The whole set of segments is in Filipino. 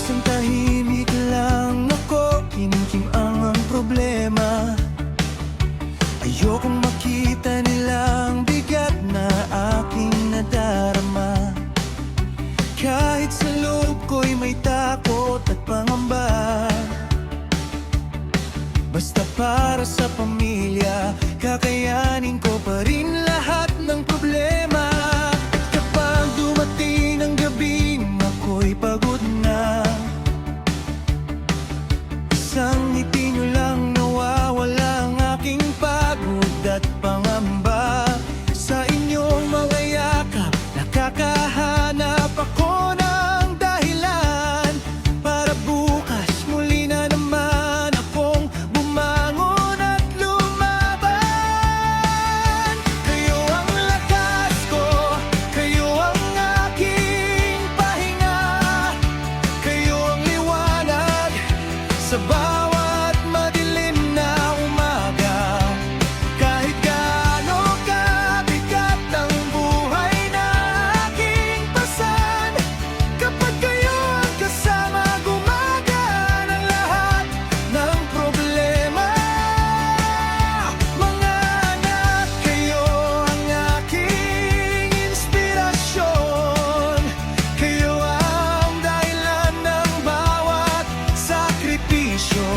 Minsan tahimik lang ako, kimkim ang problema. Ayokong makita nilang bigat na aking nadarama. Kahit sa loob ko'y may takot at pangamba, basta para sa pamilya, kakayanin ko pa rin lahat ng problema. At kapag dumating ang gabing ako'y pagod na, isang ngiti nyo lang nawawala ang aking pagod at pangamba. Sa inyong mga yakap, nakakahanap ako ng dahilan para bukas muli na naman akong bumangon at lumaban. Kayo ang lakas ko, kayo ang aking pahinga, kayo ang liwanag sa bawat madilim na umaga. Kahit gaano kabigat ang buhay na aking pasan, kapag kayo ang kasama, gumagaan ang lahat ng problema. Mga anak, kayo ang aking inspirasyon, kayo ang dahilan ng bawat sakripisyo.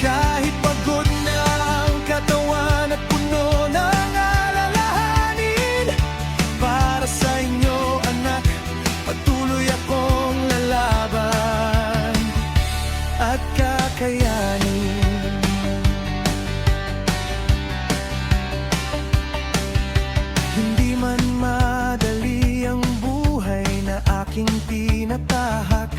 Kahit pagod na ang katawan at puno ng alalahanin, para sa inyo anak, patuloy akong lalaban at kakayanin. Hindi man madali ang buhay na aking tinatahak,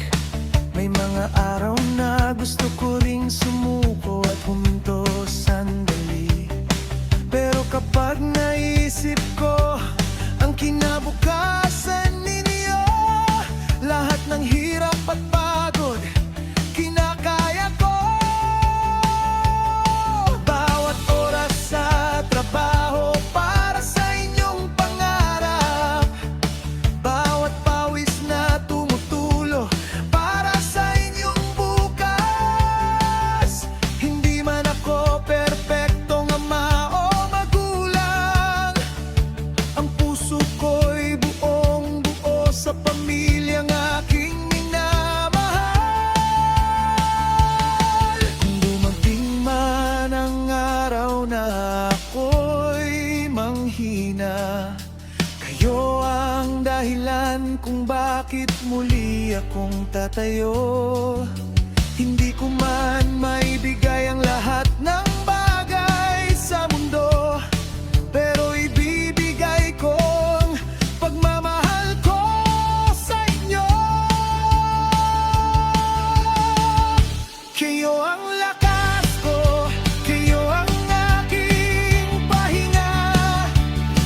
may mga araw na gusto ko ring sumuko at huminto sandali. Pero kapag naisip ko ang kinabukasan ninyo, lahat ng hirap at pagod kinakaya ko. Bawat oras sa trabaho para sa inyong pangarap, bawat pawis na tumutulo para sa inyong bukas. Hindi man ako perpektong ama o magulang, ang puso ko'y buong buo sa pamilyang aking minamahal. Kung dumating man ang araw na ako'y manghina, kayo ang dahilan kung bakit muli akong tatayo. Hindi ko man maibigay ang lahat ng bagay sa mundo, pero ibibigay kong pagmamahal ko sa inyo. Kayo ang lakas ko, kayo ang aking pahinga,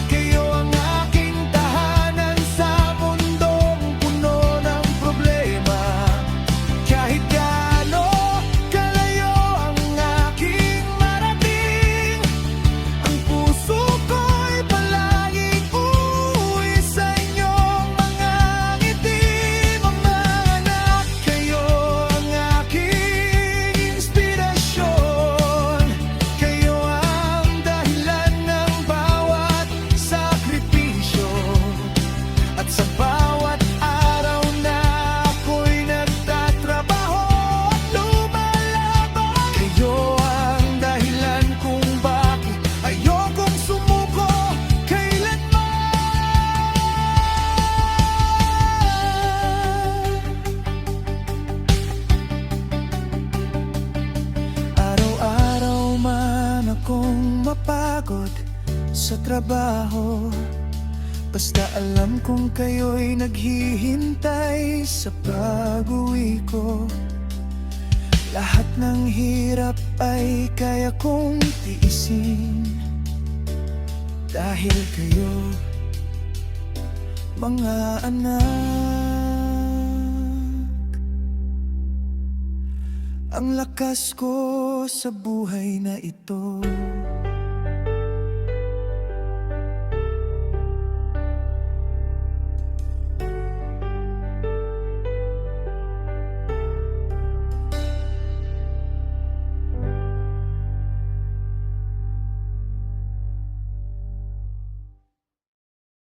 kayo ang aking tahanan sa mundong puno ng problema. Kahit gaano kalayo ang aking marating, ang puso ko'y palaging uuwi sa inyong mga ngiti. Mga anak, kayo ang aking inspirasyon, kayo ang dahilan ng bawat sakripisyo. At sa bawat araw na ako'y nagtatrabaho at lumalaban, kayo ang dahilan kung bakit ayokong sumuko kailanman. Araw-araw man akong mapagod sa trabaho, basta alam kong kayo'y naghihintay sa pag-uwi ko. Lahat ng hirap ay kaya kong tiisin, dahil kayo, mga anak, ang lakas ko sa buhay na ito.